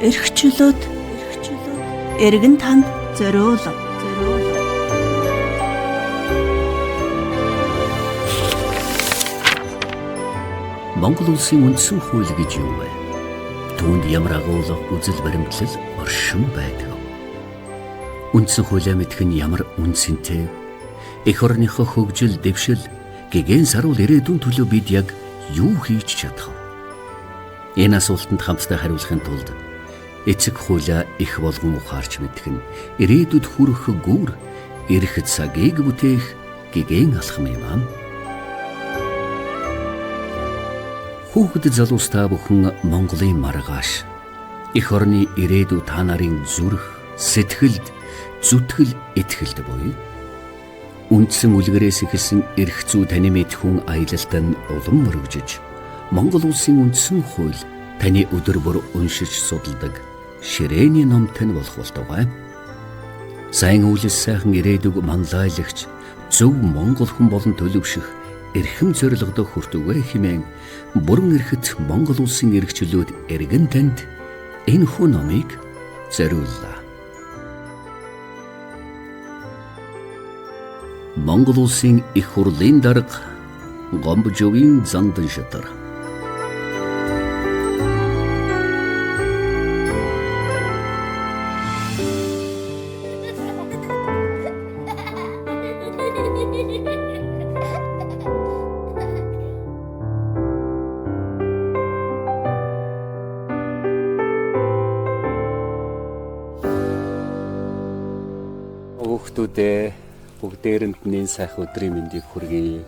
эрхчлөөд эргэн танд зориулав. Монгол улсын үндсэн хууль гэж юу вэ? Түүнд ямар агуулга үзэл баримтлал оршин байдаг. Үндсэн хуулиа мэдэх нь ямар үнцэнтэй. Эх орныхоо хөгжил, дэвшил, гэгэн саруул ирээдүйн төлөө бид яг юу хийж чадах вэ? Энэ асуултанд хамтдаа хариулахын тулд эцэг хуулиа их болгон ухаарч мэдэх нь ирээдүйд хүрэх гүр эрх цагийг бүтээх гэгэн алхам юм аа. Хүүхэд залуустаа бүхэн Монголын маргааш эх орны ирээдүй та нарын зүрх, сэтгэлд, зүтгэл, итгэлд буй. Үндсэн үлгэрээс эхэлсэн эрх зүй таны мэд хүн аялалд нь улам мөрөгжиж, Монгол улсын үндсэн хууль таны өдөр бүр уншиж судалдаг ширээний ном тань болох болтугай. Сайн үйлс сайхан ирээдүг манлайлагч зөв монгол хүн болон төлөвших эрхэм зорилгодоо хүртүгэ хэмээн бүрэн эрхэт Монгол улсын эрхчлөөд эргэн танд энэ хүн номыг зориуллаа. Монгол улсын их хурлын дарга Гомбожовын Зандан шатар. Хүүхдүүдээ бүгдээрэнд нэн сайхан өдрийн мэндийг хүргэе.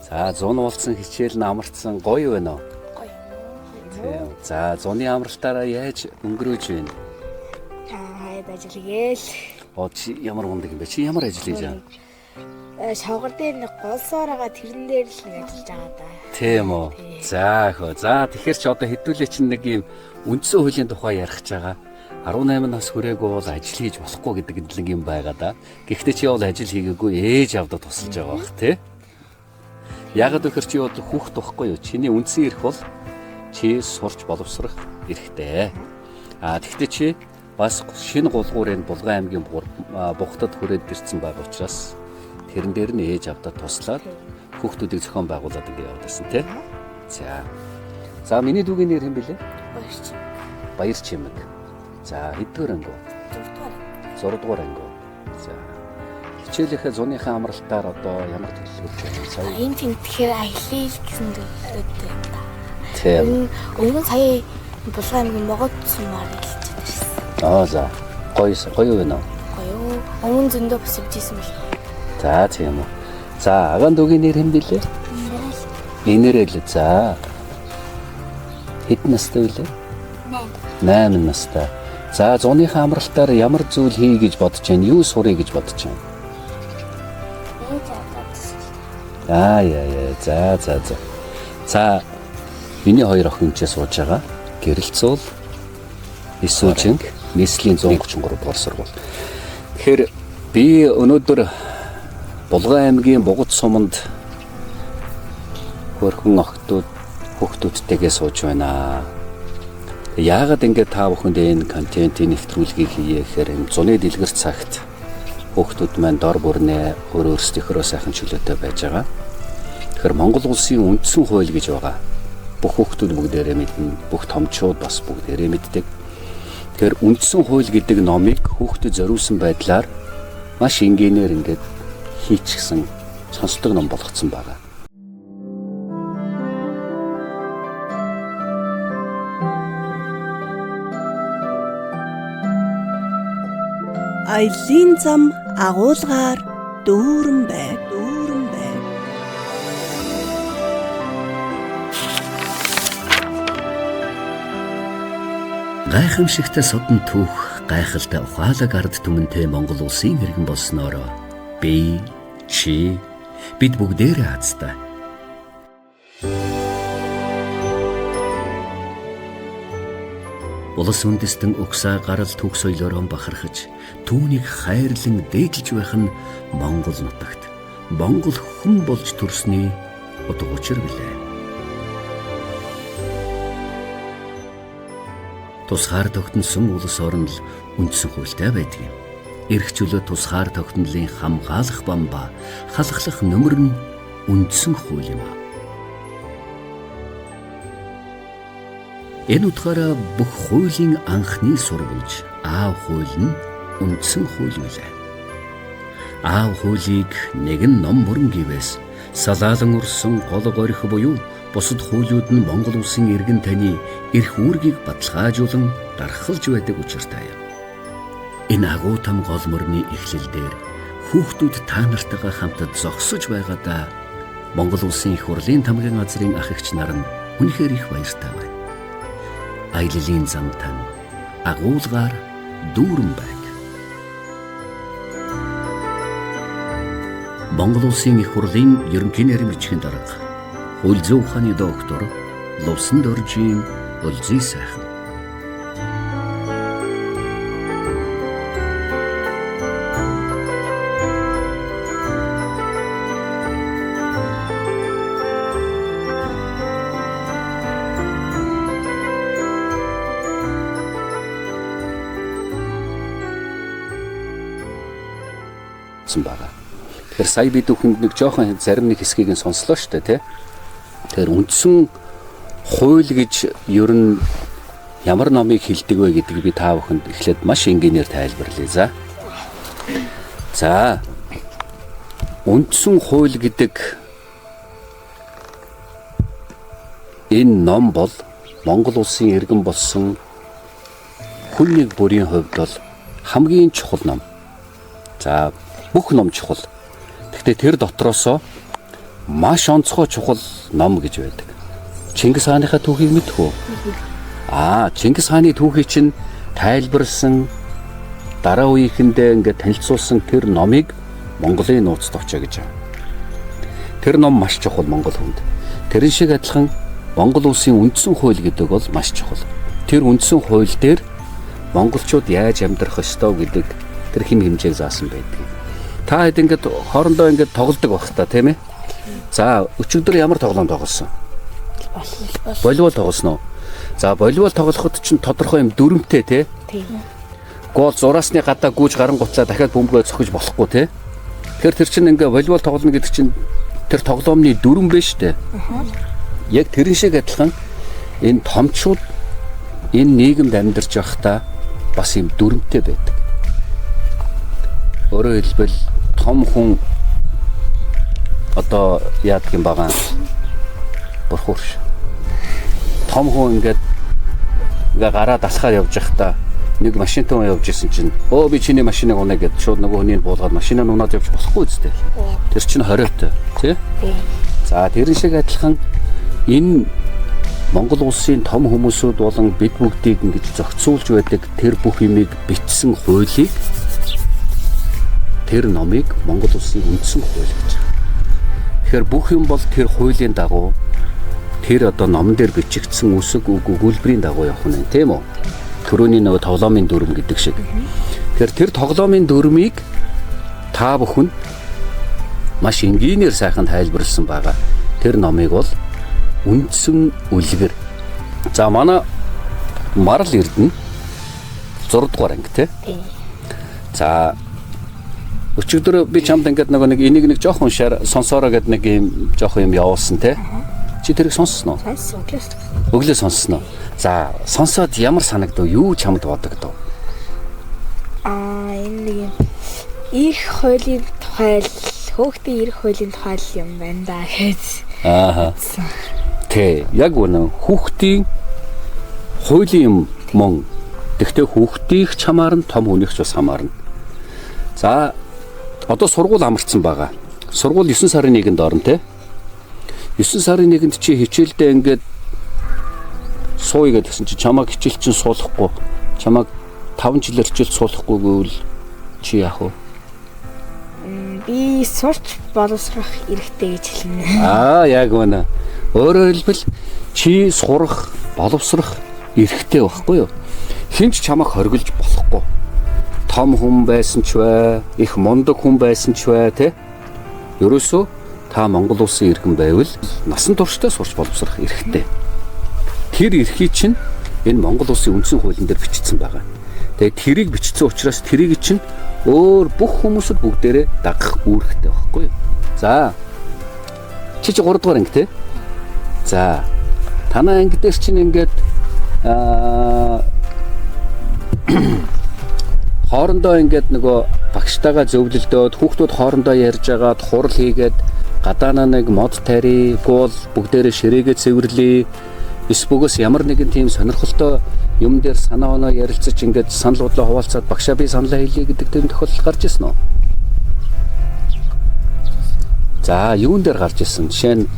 За, зун уулсан хичээл намарцсан гоё байна уу? Гоё. За, зуны амралтаараа яаж өнгөрөөж байна? Хайд ажил гээл. Чи ямар мундаг юм бэ? Чи ямар ажил хийж байгаа? Шавгар дээр нэг голсоороо тэрэн дээр л нэг ажиллаж байгаа да. Тийм үү. За, тэгэхээр чи одоо хэдүүлээ чинь нэг юм үндсэн хуулийн тухай ярих гэж байгаа. 18 нас хүрээгүй бол ажил хийж болохгүй гэдэг нэг юм байгаа да. Гэхдээ чи бол ажил хийгээгүй ээж авдаа тусалж байгаа бах тий. Яагаад гэхээр чи бол хүүхэд байхгүй юу? Чиний үндсэн эрх бол чи сурч боловсрох эрхтэй. Тэгэхдээ чи бас шинэ гулгуурын Булган аймгийн Бухтад хүрээд ирсэн байгаа учраас тэрэн дээр нь ээж авдаа туслаад хүүхдүүдийг зохион байгуулад ингэ яваад байсан тий. За миний дүүгийн нэр хэм бэлээ? Баяр чимэг. За, хэдгээр анги? 6 дугаар анги. За. Хичээлийнхээ зуныхаа амралтаар одоо ямар төлөвлөгөөч байна? Сая энэ тийм тэгэхээр аялал гэсэн төлөвлөлттэй юм да. Тийм. Өмнө сая Булган аймгийн Могод сумаар хэлчихсэн байсан. За. Гоё байна уу? Гоё. Өмнө зөндөө бас явжсэн байна. За, тийм үү. За, агаан дүүгийн нэр хэм бэлээ? Инэрэл. За. Хэдэн настай вэ? 8 настай. За, зуныхаа амралтаар ямар зүйл хий гэж бодож байна? Юу сурыг гэж бодож байна? За. Миний хоёр охин ч сууж байгаа. Гэрэлцүүл Исүүжинг нийслэлийн 133 дугаар сургууль. Тэгэхээр би өнөөдөр Булган аймгийн Бугут суманд хөрхөн хүүхдүүдтэйгээ сууж байна. Яагаад ингэж та бүхэнд энэ контентын нэвтрүүлгийг хийе гэхээр энэ зуны дэлгэр цагт хүүхдүүд маань дор бүрнээ өөрсдийнхөө сайхан чөлөөтэй байж байгаа. Тэгэхээр Монгол улсын үндсэн хууль гэж байгаа. Бүх хүүхдүүд бүгдээрээ мэднэ, бүх томчууд бас бүгдээрээ мэддэг. Тэгэхээр үндсэн хууль гэдэг номыг хүүхдэд зориулсан байдлаар маш энгийнээр ингэж хийчихсэн сонсдог ном болгоцсон байгаа. Аяллийн зам агуулгаар дүүрэн байг. Гайхамшигтай содон түүх, гайхалтай ухаалаг ард түмэнтэй Монгол улсын иргэн болсноор би, чи, бид бүгдээрээ хацтай. Улс үндэстэн угсаа гарал түүх соёлоор бахархаж, түүнийг хайрлан дээдлж байх нь Монгол нутагт Монгол хүн болж төрсний утга учир билээ. Тусгаар тогтносон улс орон л үндсэн хуультай байдаг юм. Эрхчлөө тусгаар тогтнолын хамгаалах бам ба халахлах нөмөр нь үндсэн хууль юм. Энэ утгаараа бүх хуулийн анхны сурвалж аав хууль нь үндсэн хууль үлээ. Аав хуулийг нэгэн ном бүрэн гэвээс салаалан урсан гол горих буюу бусад хуулиуд нь Монгол улсын иргэн таны эрх үүргийг баталгаажуулан дархалж байдаг учиртай юм. Энэ агуу том гол мөрний эхлэл дээр хүүхдүүд та нартайгаа хамтад зогсож байгаадаа Монгол улсын их хурлын тамгын газрын ах эгч нар нь үнэхээр их баяртай байна. Аяллаа зам тань агуулгаар дүүрэн байг. Монгол улсын их хурлын ерөнхий нарийн бичгийн дарга хууль зүйн ухааны доктор Лувсан Доржийн Улзий сайхан. Байгаа. Тэгэхээр сая бид бүхэнд нэг жоохон зарим нэг хэсгийг нь сонслоо шүү дээ, тий. Тэгэхээр үндсэн хууль гэж ер нь ямар номыг хэлдэг вэ гэдгийг би та бүхэнд эхлээд маш энгийнээр тайлбарлая. За. Үндсэн хууль гэдэг энэ ном бол Монгол улсын иргэн болсон хүн нэг бүрийн хувьд бол хамгийн чухал ном. За бүх ном чухал. Гэхдээ тэр дотроосоо маш онцгой чухал ном гэж байдаг. Чингис хааныхаа түүхийг мэдэх үү? Чингис хааны түүхийг чинь тайлбарлсан дараа үеийнхэндээ ингээд танилцуулсан тэр номыг Монголын нууцд очоо гэж байна. Тэр ном маш чухал Монгол хүнд. Тэрэн шиг адилхан Монгол улсын үндсэн хууль гэдэг бол маш чухал. Тэр үндсэн хууль дээр монголчууд яаж амьдрах ёстой гэдэг тэр хэм хэмжээг заасан байдаг. Та хэд ингээд хоорондоо ингээд тоглодог байх та тийм ээ. За өчигдөр ямар тоглоом тоглосон? Волейбол тоглосон уу? За волейбол тоглоход чинь тодорхой юм дүрмтэй тий. Тийм. Гол зураасны гадаа гүйж гарангутлаа дахиад бөмбөгөө цохиж болохгүй тий. Тэгэхээр тэр чинь ингээд волейбол тоглоно гэдэг чинь тэр тоглоомны дүрм биш үү? Яг тэрэн шиг адилхан энэ томчууд энэ нийгэмд амьдарч байхдаа бас юм дүрмтэй байдаг. Өөрөөр хэлбэл том хүн одоо яадаг юм байгаа бурхурш. Том хүн ингээд гараа дасахаар явж байхдаа нэг машинтай явж исэн чинь би чиний машиныг унаа гэд шууд нөгөө хүнийг буулгаад машинаа унаад явж болохгүй үстэй. Тэр чинь хориотой тий? За тэрэн шиг адилхан энэ Монгол улсын том хүмүүсүүд болон бид бүгдийг ингэж зохицуулж байдаг тэр бүх юмыг бичсэн хуулийг тэр номыг Монгол улсын үндсэн хууль гэж байна. Тэгэхээр бүх юм бол тэр хуулийн дагуу тэр одоо номон дээр бичигдсэн үсэг үг өгүүлбэрийн дагуу явах нь тийм үү? Төрөний нөгөө тоглоомын дүрм гэдэг шиг. Тэгэхээр тэр тоглоомын дүрмийг та бүхэн маш энгийнээр сайхан тайлбарлсан байгаа. Тэр номыг бол үндсэн үлгэр. За манай Марл Эрдэнэ 6 дугаар анги тий. За өчигдөр би чамд ингээд нэг энийг нэг жоохон уншаар сонсоороо гэдэг нэг юм жоохон юм явуулсан тий. Чи тэрийг сонссноо? Өглөө сонссноо. За сонсоод ямар санагдав? Юу чамд бодогдов? Энэ нэг их хуулийн тухай, хөөхтийн эрх хуулийн тухай юм байна да гэж. Тэ яг үнэ хүүхдийн хуулийн юм мөн. Тэгвэл хүүхдийг ч хамаарна, том хүнийх ч бас хамаарна. За одоо сургууль амарчсан байгаа. Сургууль 9 сарын 1-нд орно те. 9 сарын 1-нд чи хичээлдээ ингээд сууя гэдгсэн чи чамайг хичээл чинь суулгахгүй. Чамайг 5 жилээр хичээл суулгахгүй гэвэл чи яах вэ? Би сурч боловсрох эрхтэй гэж хэлнэ. Яг үнэ. Өөрөөр хэлбэл чи сурах, боловсрох эрхтэй байхгүй юу? Хинч чамайг хоригдож болохгүй. Том хүн байсан ч бай, их мундаг хүн байсан ч бай, тэ? Ерөөсөө та Монгол улсын иргэн байвал насан туршдаа сурч боловсрох эрхтэй. Тэр эрхийг чинь Энэ Монгол улсын үндсэн хуулийн дээр бичигдсэн байгаа. Тэгээд тэрийг бичсэн учраас тэрийг чинь өөр бүх хүмүүсд бүгдээрээ дагах үүрэгтэй байхгүй юу? За. Чи 3 дугаар анги те? За. Танай анги дээр чинь ингээд хоорондоо ингээд нөгөө багштайгаа зөвлөлдөөд хүүхдүүд хоорондоо ярьж агаад хурал хийгээд гадаанаа нэг мод тари, гуул бүгдээрээ ширээгээ цэвэрлэе. Эсбөгөөс ямар нэгэн тийм сонирхолтой юм дээр санаа оноо ярилцаж ингээд санал бодлоо хуваалцаад багшаа би саналаа хэлье гэдэг тийм тохиолдол гарч ирсэн үү? За, юун дээр гарч ирсэн? Жишээ нь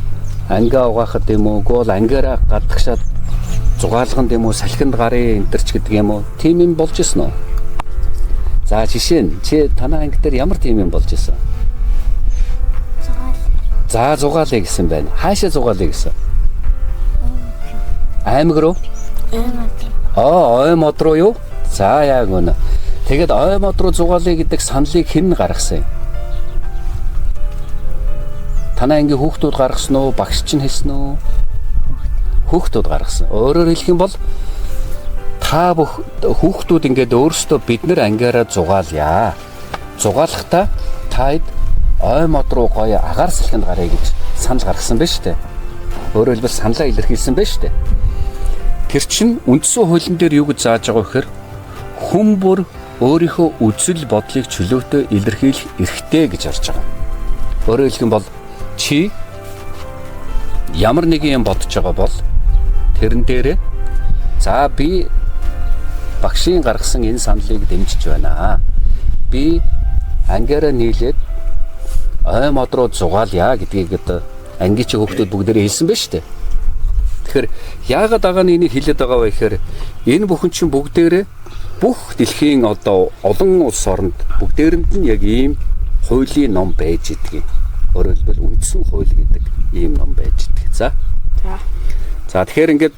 ангиа угаахад юм уу, гуул ангиараа гадагшаад зугаалганд юм уу, салхинд гарын энтерч гэдэг юм уу? Тийм юм болж ирсэн үү? За, жишээ нь чи танай анги дээр ямар тийм юм болж ирсэн? За, зугаалъя гэсэн байна. Хаашаа зугаалъя гэсэн? Аймаг руу? Ой мод руу юу? За, яг үнэ. Тэгээд ой мод руу зугаалъя гэдэг саналыг хэн гаргасан юм? Танай анги хүүхдүүд гаргасан уу? Багш чинь хэлсэн үү? Хүүхдүүд гаргасан. Өөрөөр хэлэх юм бол та бүх хүүхдүүд ингээд өөрсдөө бид нар ангиараа зугаалъя. Зугаалахдаа таад ой мод руу гоё агаар салхинд гарыг гэж санал гаргасан байна шүү дээ. Өөрөөр хэлбэл саналаа илэрхийлсэн байна шүү дээ. Тэр чинь үндсэн хуулийн дээр юу гэж зааж байгаа вэ гэхээр хүн бүр өөрийнхөө үзэл бодлыг чөлөөтэй илэрхийлэх эрхтэй гэж орж байгаа. Өөрөөр хэлэх юм бол чи ямар нэгэн юм бодож байгаа бол тэрэн дээрээ за би багшийн гаргасан энэ саналыг дэмжиж байна. Би ангиараа нийлээд ой мод руу зугаалъя гэдгийг одоо ангичи хүүхдүүд бүгдээрээ хэлсэн байна шүү дээ. Тэгэхээр яагаад агааны энийг хэлээд байгаа вэ гэхээр энэ бүхэн чинь бүгдээрээ бүх дэлхийн одоо олон улс оронд бүгдээрэнд нь яг ийм хуулийн ном байж идэгий. Өөрөөр хэлбэл үндсэн хууль гэдэг ийм ном байж идэг. За. За тэгэхээр ингээд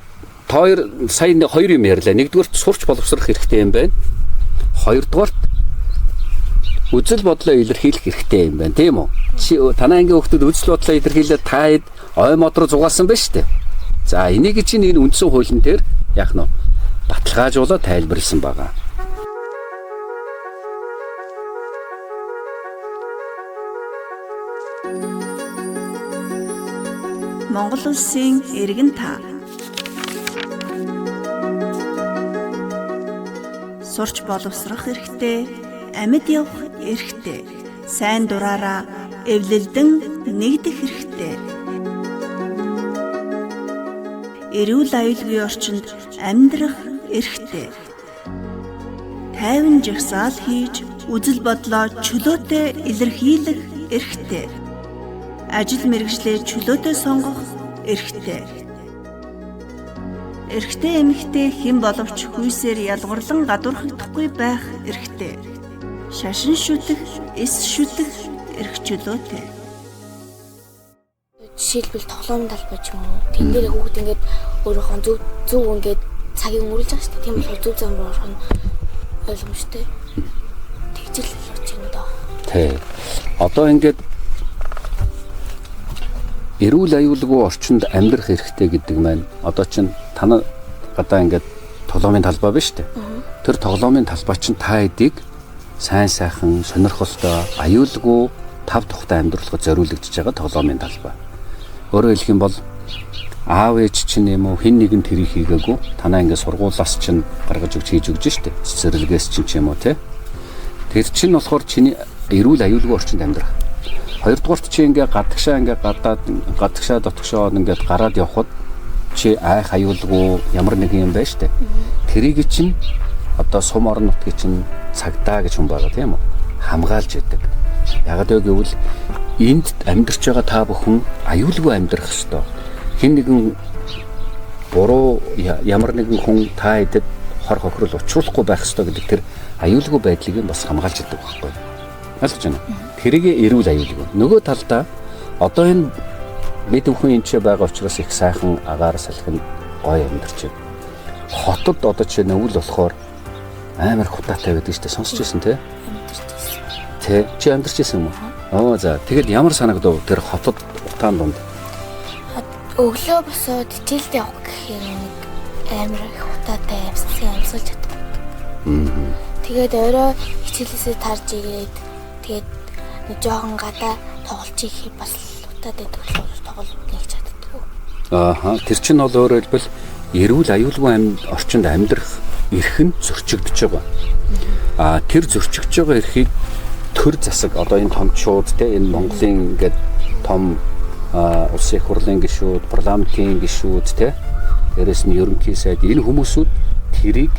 сая хоёр юм ярьлаа. Нэгдүгээр сурч боловсрох хэрэгтэй юм байна. Хоёрдугаар үзэл бодлоо илэрхийлэх хэрэгтэй юм байна. Тийм үү? Чи танай ангийн хүүхдүүд үзэл бодлоо илэрхийлээд таад ой мод руу зугаасан байна шүү дээ. За энийг чинь энэ үндсэн хуулийн дээр яах нь баталгаажуулаад тайлбарлсан байгаа. Монгол улсын иргэн та. Сурч боловсрох эрхтэй, амьд явах эрхтэй, сайн дураараа эвлэлдэн нэгдэх эрхтэй. Эрүүл аюулгүй орчинд амьдрах эрхтэй. Тайван жагсаал хийж үзэл бодлоо чөлөөтэй илэрхийлэх эрхтэй. Ажил мэргэжлээ чөлөөтэй сонгох эрхтэй. Эрхтэй эмэгтэй хэн боловч хүйсээр ялгарлан гадуурхагдахгүй байх эрхтэй. Шашин шүтэх, эс шүтэх эрх чөлөөтэй. Жишээлбэл тоглоом талбай ч юм уу. Тэн дээр хүүхд ингээд өөрийнхөө зөв ингээд цагийг өнгөрүүлж байгаа шүү дээ. Тийм болохоор зөв зам руу орох нь ойлгомжтой. Тэгжэл болж байна даа. Тий. Одоо ингээд эрүүл аюулгүй орчинд амьдрах эрхтэй гэдэг маань одоо чинь танаа гадаа ингээд тоглоомын талбай байна шүү дээ. Тэр тоглоомын талбай чинь та эдийг сайн сайхан сонирхолтой аюулгүй тав тухтай амьдруулахад зориулагдж байгаа тоглоомын талбай. Өөрөөр хэлэх юм бол аав ээж чинь юм уу хэн нэгэн тэрийг хийгээгүй танаа ингээд сургуулаас чинь гаргаж өгч хийж өгч штэ цэцэрлэгээс чинь ч юм уу те. Тэр чинь болохоор чиний эрүүл аюулгүй орчинд амьдрах. Хоёрдугаарт чи ингээд гадагшаа дотгошоо ингээд гараад явхад чи айх аюулгүй ямар нэгэн юм байна штэ. Тэрийг чинь одоо сум орон нутгийн чинь цагдаа гэж хүн байгаа тийм үү? Хамгаалж яадаг. Ягаад вэ гэвэл энд амьдарч байгаа та бүхэн аюулгүй амьдрах ёстой. Хэн нэгэн буруу ямар нэгэн хүн та эдэд хор хохирол учруулахгүй байх ёстой гэдэг тэр аюулгүй байдлыг бас хамгаалж яадаг байхгүй. Ойлгож байна уу? Тэрийг эрүүл аюулгүй. Нөгөө талдаа одоо энэ бид бүхэн энэ ч байгаа учраас их сайхан агаар салхинд гоё амьдарч байна. Хотод одоо ч нөвөл болохоор амар хутаатай байдаг шүү дээ. Сонсч байсан те? Тэ чи амьдарч байсан юм уу? За тэгэл ямар санагдав тэр хотод утаан дунд? Өглөө босоод хичээлд явах гэхээр нэг амар их утаатай амьсгалж чаддаг. Тэгээд өөрөө хичээлээсээ тарж ирээд тэгээд нэг жоохон гадаа тоглож ирэхэд бас утаатай тоглож нэг чаддаг. Ааха. Тэр чинь бол өөрөөр хэлбэл эрүүл аюулгүй орчинд амьдрах эрх нь зөрчигдөж байгаа. Тэр зөрчигдөж байгаа эрхийг төр засаг одоо энэ томчууд те энэ Монголын ингээд том улсын их хурлын гишүүд, парламентын гишүүд те дээрэс нь ерөнхий сайд энэ хүмүүсүүд тэрийг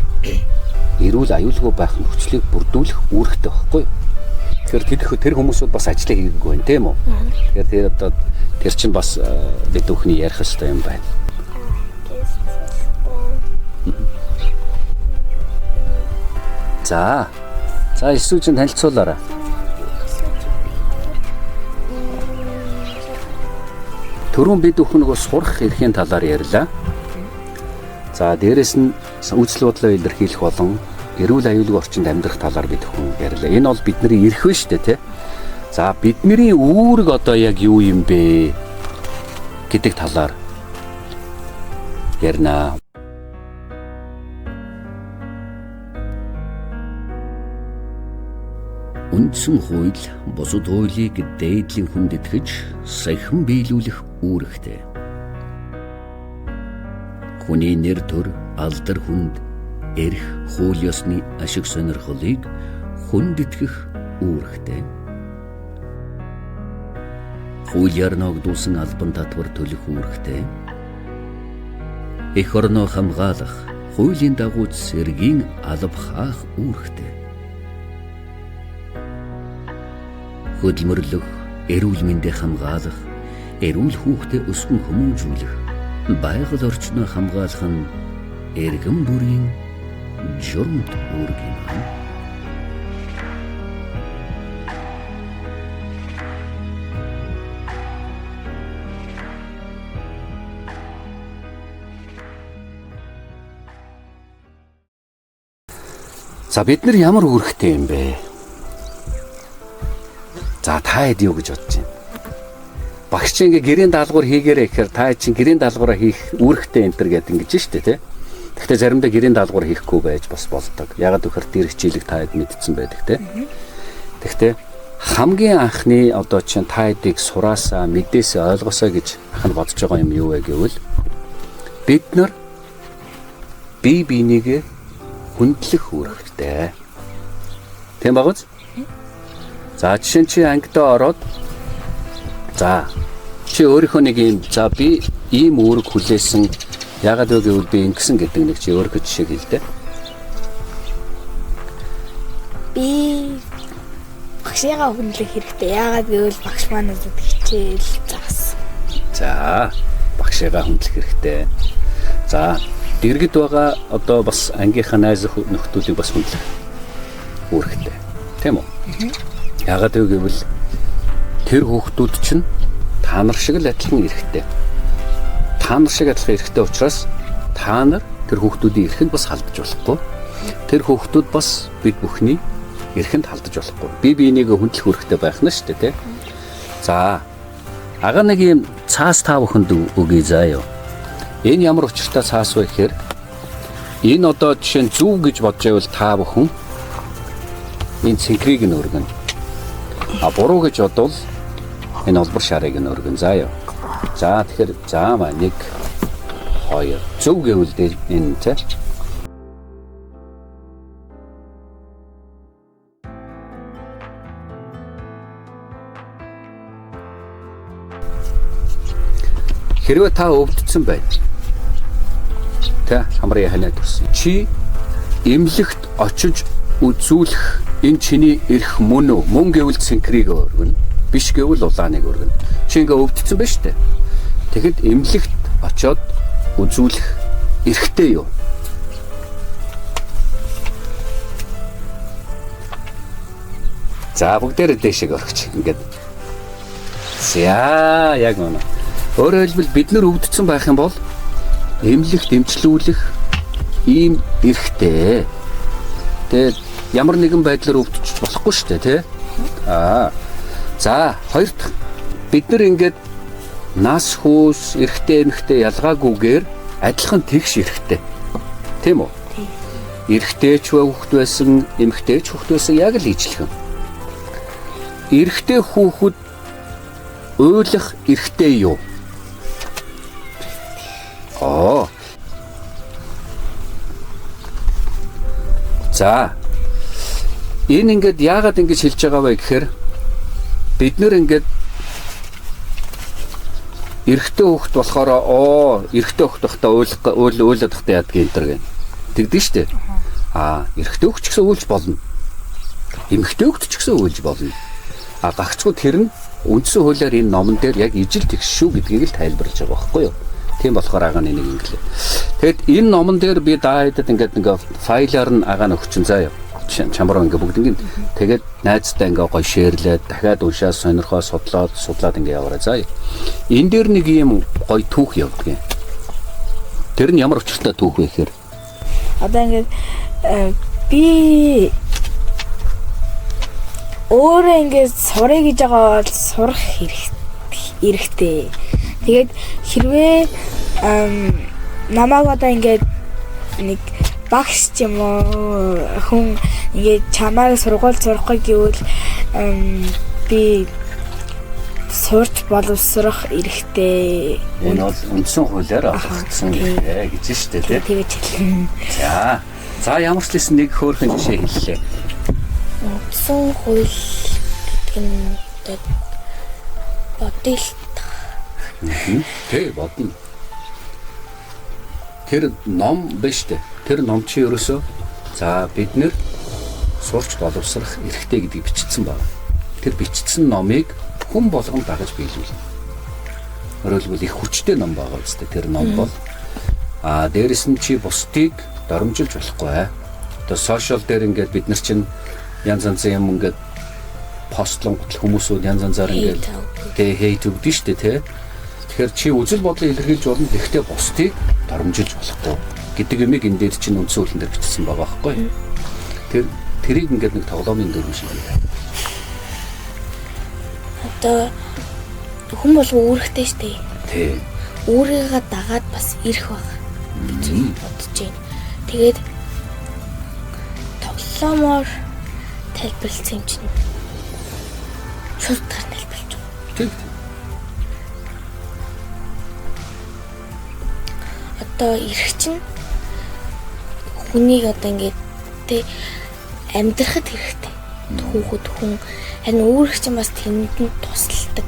эрүүл аюулгүй байх нөхцөлийг бүрдүүлэх үүрэгтэй байхгүй. Тэгэхээр тэр хүмүүсүүд бас ажлыг хийгээгүй байна тийм үү? Тэгэхээр одоо тэр чинь бас бид бүхний ярих хэрэгтэй юм байна. За эсвүүжин танилцуулаарай. Түрүүн бид бүхэн нөгөө сурах эрхийн талаар ярьлаа. За дээрэс нь үзэл бодлоо илэрхийлэх болон эрүүл аюулгүй орчинд амьдрах талаар бид бүхэн ярьлаа. Энэ бол бидний эрх вэ шүү дээ, тий? За бидний үүрэг одоо яг юу юм бэ гэдэг талаар ярина. Үндсэн хууль бусад хуулийг дээдлийн хүнд итгэж сахин биелүүлэх үүрэгтэй. Хүний нэр төр, алдар хүнд, эрх, хууль ёсны ашиг сонирхлыг хүнд итгэх үүрэгтэй. Хуулиар ногдуулсан албан татвар төлөх үүрэгтэй. Эх орноо хамгаалах, хуулийн дагуу цэргийн алба хаах үүрэгтэй. Хөдөлмөрлөх, эрүүл мэндийг хамгаалах, эрүүл хүүхдэд өсгөн хүмүүжүүлэх, байгаль орчноо хамгаалах нь эргэн бүрийн журамт үүрэг юм. За бид нар ямар үүрэгтэй юм бэ? За та хэд юу гэж бодож байна? Багш чинь ингээ гэрийн даалгавар хийгээрэй гэхээр та чинь гэрийн даалгавраа хийх үүрэгтэй энэ төр гэдэг ингэж штэ тий. Гэхдээ заримдаа гэрийн даалгавар хийхгүй байж бас болдог. Ягаад гэхээр тэр хичээлийг та хэд мэдсэн байдаг тий. Гэхдээ хамгийн анхны одоо чинь та хэдийг сураасаа мэдээсээ ойлгосоо гэж ахын бодож байгаа юм юу вэ гэвэл бид нар бие бинийгээ хүндлэх үүрэгтэй. Тийм багыз? За жишээ нь чи ангидаа ороод за чи өөрийнхөө нэг юм за би ийм үүрэг хүлээсэн ягаад вэ гэвэл би ингэсэн гэдэг нэг чи өөрийнхөө жишээг хэлдэ. Би багшигаа хүндлэх хэрэгтэй. Ягаад гэвэл багш маань надад хичээл заасан. За багшигаа хүндлэх хэрэгтэй. За дэргэд байгаа одоо бас ангийнхаа найз нөхдүүдийг бас хүндлэх үүрэгтэй. Тийм үү? Ягаад вэ гэвэл тэр хүүхдүүд чинь та нар шиг л адилхан эрхтэй. Та нар шиг адилхан эрхтэй учраас та нар тэр хүүхдүүдийн эрхэнд бас халдаж болохгүй. Тэр хүүхдүүд бас бид бүхний эрхэнд халдаж болохгүй. Бие биенийгээ хүндлэх үүрэгтэй байх нь шүү дээ, тий. За ага нэг юм цаас та бүхэнд өгье заа юу. Энэ ямар учиртай цаас вэ гэхээр энэ одоо жишээ нь зүв гэж бодож байвал та бүхэн энэ цэнхрийг нь өргөн. Буруу гэж бодвол энэ олбор шарыг нь өргөн заа юу. За тэгэхээр заамаа 1 2 зөв гэвэл энэ тий. Хэрвээ та өвдсөн байна. Тэ хамрын ханаад өгсөн. Чи эмнэлэгт очиж үзүүлэх энэ чиний эрх мөн үү? Мөн гэвэл цэнхрийг өргөн. Биш гэвэл улааныг өргөн. Чи ингээ өвдсөн байна шүү дээ. Тэгэхэд эмнэлэгт очиод үзүүлэх эрхтэй юу? За бүгдээрээ дэшег өргөч. Ингээд. За яг үнэ. Өөрөөр хэлбэл бид нар өвдсөн байх юм бол эмнэлэгт эмчлүүлэх ийм эрхтэй. Тэгээд ямар нэгэн байдлаар өвдөж болохгүй шүү дээ, тий? За хоёр дахь бид нар ингээд нас хүүс эрхтэй эмхтэй ялгаагүйгээр адилхан тэгш эрхтэй. Тийм үү? Эрэгтэйч хүүхэд байсан, эмэгтэйч хүүхэд байсан яг л ижилхэн. Эрэгтэй хүүхэд уйлах эрэгтэй юу? За. Энэ ингээд яагаад ингэж хэлж байгаа вэ гэхээр бид нэр ингээд эрэгтэй хүүхэд болохоор эрэгтэй хүүхэд байхдаа уйлаад байхдаа яадаг энэ төр гэн. Тэгдэж штэ. Эрэгтэй хүүхэд ч гэсэн уйлж болно. Эмэгтэй хүүхэд ч гэсэн уйлж болно. Гагцгүй тэр нь үндсэн хуулиар энэ номон дээр яг ижил тэгш шүү гэдгийг л тайлбарлаж байгаа байхгүй юу? Тийм болохоор агааны нэг инглээ. Тэгэд энэ номон дээр би дааидад ингээд файлаар нь агаан өгчин заяа. Чамбар ингээ бүгднийг тэгээд найзтай ингээ гоё шеэрлээд дахиад уншаад сонирхоо судлаад ингээ яваарай заа. Энэ дээр нэг юм гоё түүх явдаг юм. Тэр нь ямар учиртай түүх вэ гэхээр одоо ингээ би өөрөө ингээ сурах гэж байгаа бол сурах хэрэгтэй. Тэгээд хэрвээ намайг одоо ингээ нэг багш ч юм уу хүн ингээд чамайг сургууль сурахгүй гэвэл би сурч боловсрох эрхтэй. Энэ бол үндсэн хуулиар олгогдсон гэж штэ тий. Тэгэж хэлсэн. За ямар ч лсэн нэг хөөрхөн жишээ хэллээ. Үндсэн хууль гэдэг нь бодъё л та. Тэ бодно. Тэр ном биш үү? Тэр ном чи ерөөсөө за бид нэр сурч боловсрах эрхтэй гэдгийг бичсэн байна. Тэр бичсэн номыг хүн болгон дагаж биелүүлнэ. Өөрөлдвөл их хүчтэй ном байгаа үстэй тэр ном бол. Дээрэс нь чи бусдыг доромжилж болохгүй. Одоо сошиал дээр ингээд бид нар чинь янз янзын юм ингээд постлонгот хүмүүсүүд янз янзаар ингээд хейт өгдөн штэ тий. Тэгэхээр чи үзэл бодлыг илэрхийлж болно. Гэхдээ бусдыг доромжилж болохгүй гэдэг юмыг энэ дээр чинь үндсэн хуулинд дээр бичсэн байгаа байхгүй. Тэрийг ингээд нэг тоглоомын дүрм шиг байна. Одоо хүн бол үүрэгтэй штэ. Тий. Үүрийгээ дагаад бас ирэх баг гэж бодож байна. Тэгээд тоглоомоор тайлбарлсан юм чинь шууд тайлбарлаж байгаа. Тий. Одоо ирэх чинь хүнийг одоо ингээд тэ амьдрахад хэрэгтэй. Хүүхэд хүн харин үүрэг чинь бас тэнд нь тусалдаг.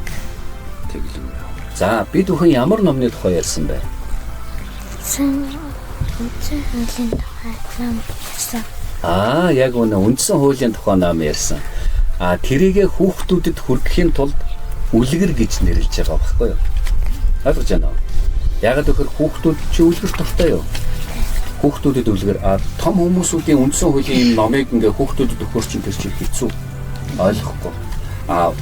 Тэглэв. За бид бүхэн ямар номны тухай ярьсан бэ? Үндсэн хуулийн тухай ярьсан. Яг үнэ үндсэн хуулийн тухай ном ярьсан. Тэрийгэ хүүхдүүдэд хүргэхийн тулд үлгэр гэж нэрлэж байгаа байхгүй юу? Ойлгож байна уу? Ягаад гэхээр хүүхдүүд чи үлгэр дуртай юу? Хүүхдүүдэд үлгэр том хүмүүсүүдийн үндсэн хуулийн номыг ингээ хүүхдүүдэд өгөх чинь тэр чинь хэцүү. Ойлгохгүй.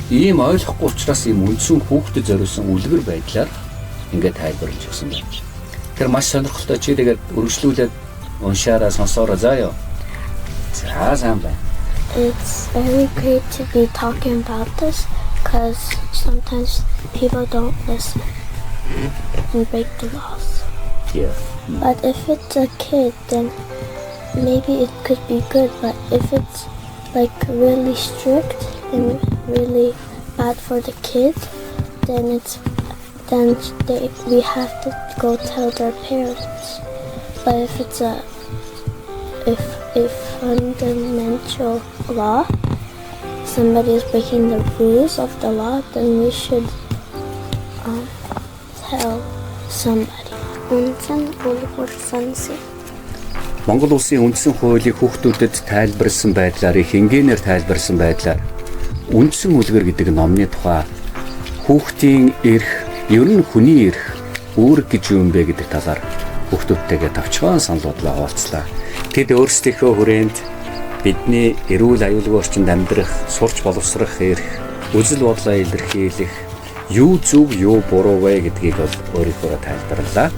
Ийм ойлгохгүй учраас ийм үндсэн хүүхдэд зориулсан үлгэр байдлаар ингээ тайлбарлаж өгсөн байна. Тэр маш сонирхолтой чи тэгээд өргөжлүүлээд уншаараа сонсоороо заа ёо. За сайн байна. It's very great to be talking about this because sometimes people don't listen and break the laws. Yeah. But if it's a kid, then maybe it could be good. But if it's like really strict and really bad for the kid, then we have to go tell their parents. But if it's a fundamental law, somebody is breaking the rules of the law, then we should tell somebody. Үндсэн хууль Монгол улсын үндсэн хуулийг хүүхдүүдэд тайлбарласан байдлаар их энгийнээр тайлбарласан байдлаар үндсэн үлгэр гэдэг номны тухай хүүхдийн эрх, ер нь хүний эрх, үүрэг гэж юу юм бэ гэдэг талаар хүүхдүүдтэйгээ товчхон санал бодлоо хуваалцлаа. Тэд өөрсдийнхөө хүрээнд бидний эрүүл аюулгүй орчинд амьдрах, сурч боловсрох эрх, үзэл бодлоо илэрхийлэх, юу зөв, юу буруу вэ гэдгийг бол өөрийнхөө тайлбарлалаа.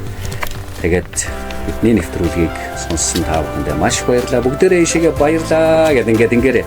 Тэгээд бидний нэвтрүүлгийг сонссон та бүхэндээ маш их баярлалаа. Бүгдээрээ ишигээ баярлалаа гэдэг ингээд ингээрэй.